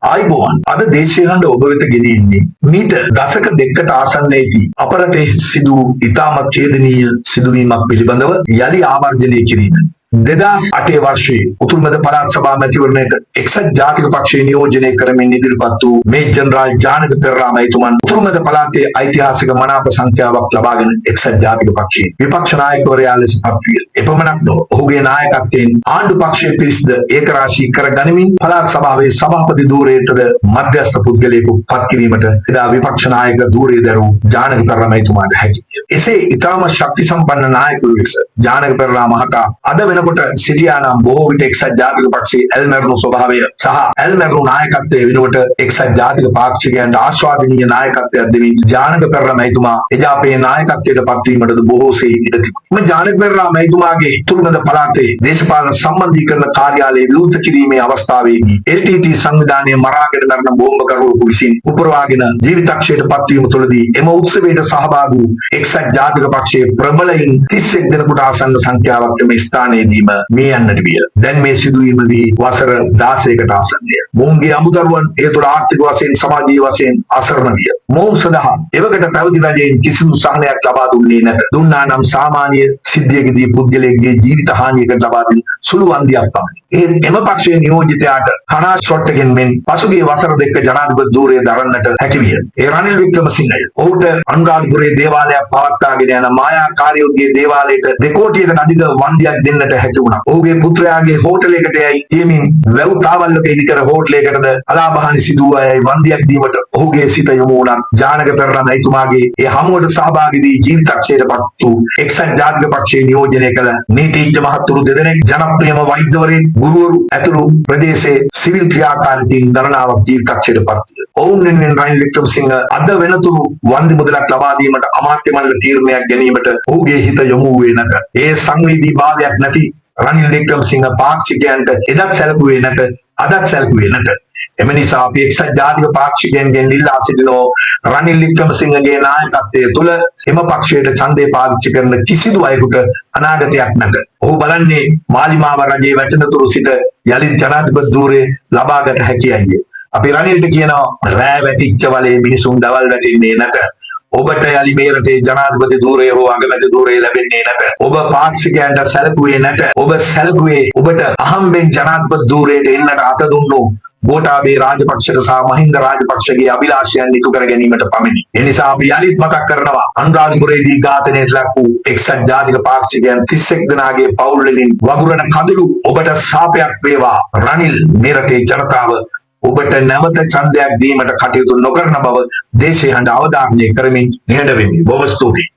ආයිබෝවන් අද දේශීය හඬ ඔබ වෙත ගෙනෙන්නේ මීට දශක දෙකකට ආසන්නයේදී අප රටේ සිදු ඉතාමත් ඡේදනීය සිදුවීමක් පිළිබඳව යලි ආවර්ජනය කිරීම 2008 වර්ෂයේ උතුරුමැද පළාත් සභා මැතිවරණයට එක්සත් ජාතික පක්ෂය නියෝජනය කරමින් ඉදිරිපත් වූ මේ ජනරාල් ජානක පෙරේරා මැතිතුමන් උතුරුමැද පළාතේ ඓතිහාසික මනාප සංඛ්‍යාවක් ලබාගෙන එක්සත් ජාතික පක්ෂයේ විපක්ෂ නායකවරයා ලෙස පත්විය. එපමණක් නොව ඔහුගේ නායකත්වයෙන් ආණ්ඩු පක්ෂයේ පිරිසද ඒකරාශී කර ගනිමින් පළාත් සභාවේ සභාපති ධූරයටද මධ්‍යස්ථ පුද්ගලයෙකු පත් කිරීමට එදා විපක්ෂ නායක ධූරය දරූ ජානක පෙරේරා මැතිතුමාට හැකි විය. එසේ ඉතාම ශක්ති සම්පන්න නායකයෙකු ලෙස ජානක පෙරේරා මහතා අද වෙනකොට සිටියා නම් බොහෝ විට එක්සත් ජාතික පක්ෂයේ ඇල්මැරුණු ස්වභාවය සහ ඇල්මැරුණු නායකත්වයේ වෙනුවට එක්සත් ජාතික පාක්ෂිකයන්ට ආස්වාදනීය නායකත්වයක් දෙමින් ජානක පෙරේරා මැතිතුමා එදා අපේ නායකත්වයට පත්වීමටද බොහෝසේ ඉඩ තිබුණා. ජානක පෙරේරා මැතිතුමාගේ උතුරුමැද පළාතේ දේශපාලන සම්බන්ධීකරණ කාර්යාලය විවෘත කිරීමේ අවස්ථාවේදී LTT සංවිධානයේ මරාගෙන මරණ බෝම්බකරුවෙකු විසින් උපරවාගෙන ජීවිතක්ෂයට පත්වීම තුළදී එම උත්සවයට සහභාගී වූ එක්සත් ජාතික පක්ෂයේ ප්‍රබලයින් 31 දෙනෙකුට ආසන්න සංඛ්‍යාවක් මේ ස්ථානයේදීම මේ යන්නට විය. දැන් මේ සිදුවීම වී වසර 16කට ආසන්නය. මොවුන්ගේ අමුදරුවන් ඒ තුළ ආර්ථික වශයෙන් සමාජීය වශයෙන් අසරණ විය. මොවුන් සඳහා එවකට පැවති රජයෙන් කිසිදු සහනයක් ලබා දුන්නේ නැත. දුන්නා නම් සාමාන්‍ය සිද්ධියකදී පුද්ගලයෙකුගේ ජීවිත හානියකට ලබා දෙන සුළු වන්දියක් පමණි. එම පක්ෂයේ නියෝජිතයාට කනා ෂොට් එකෙන් මෙන් පසුගිය වසර දෙක ජනාධිපති ධූරය දරන්නට හැකි විය. ඒ රනිල් වික්‍රමසිංහය ඔහුට අනුරාධපුරයේ දේවාලයක් පවත්වාගෙන යන මායාකාරියෝගේ දේවාලයට 2 කෝටියකට අධික වන්දියක් දෙන්නට හැකි වුණා. ඔහුගේ පුත්‍රයාගේ හෝටලයකට යයි කියමින් වැව් තාවල්ලක ඉදිකර හෝටලයකටද අලාභහානි සිදු වූ අයයි වන්දියක් දීමට ඔහුගේ සිත යොමු වුණා. ජානක පෙරේරා මැතිතුමාගේ ඒ හමුවට සහභාගී වී ජීවිතක්ෂයටපත් වූ එක්සත් ජාතික පක්ෂයේ නියෝජනය කළ නීතිඥ මහතුරු දෙදෙනෙක් ජනප්‍රියම වෛද්‍යවරයෙක් ගුරුවරු ඇතුළු ප්‍රදේශයේ සිවිල් ක්‍රියාකාරීන් ගණනාවක් ජීවිතක්ෂයට පත් විය. ඔවුන් වෙනුවෙන් රනිල් වික්‍රමසිංහ අද වෙනතුරු වන්දි මුදලක් ලබා දීමට අමාත්‍ය මණ්ඩල තීරණයක් ගැනීමට ඔහුගේ හිත යොමු වූයේ නැත. ඒ සංවේදී භාවයක් නැති රනිල් වික්‍රමසිංහ පාක්ෂිකයන්ට එදත් සැලකුවේ නැත, අදත් සැලකුවේ නැත. එම නිසා අපි එක්සත් ජාතික පාක්ෂිකයන්ගෙන් ඉල්ලා සිටිනෝ රනිල් වික්‍රමසිංහගේ නායකත්වයේ තුල එම පක්ෂයට ඡන්දය පාවිච්චි කරන කිසිදු අයෙකුට අනාගතයක් නැත. ඔහු බලන්නේ මාලිමාව රජයේ වැටෙනතුරු සිට යලිත් ජනාධිපති ධූරය ලබාගත හැකියයි. අපි රනිල්ට කියනවා රෑ වැටිච්ච වලේ මිනිසුන් දවල් වැටෙන්නේ නැත. ඔබට යලි මේ රටේ ජනාධිපති ධූරය හෝ අගමැති ධූරය ලැබෙන්නේ නැත. ඔබ පාක්ෂිකයන්ට සැලකුවේ නැත. ඔබ සැලකුවේ ඔබට අහම්බෙන් ජනාධිපති ධූරයට එන්නට අත දුන්නු ගෝඨාභය රාජපක්ෂට සහ මහින්ද රාජපක්ෂගේ අභිලාෂයන් ඉටු කර ගැනීමට පමණි. ඒ නිසා අපි යලිත් මතක් කරනවා අනුරාධපුරයේදී ඝාතනයට ලක් වූ එක්සත් ජාතික පාක්ෂිකයන් 31 දෙනාගේ පවුල් වලින් වගුරන කඳුළු ඔබට ශාපයක් වේවා. රනිල් මේ රටේ ජනතාව ඔබට නැවත ඡන්දයක් දීමට කටයුතු නොකරන බව දේශීය හඬ අවධාරණය කරමින් නිහඬ වෙමි. බොහොම ස්තුතියි.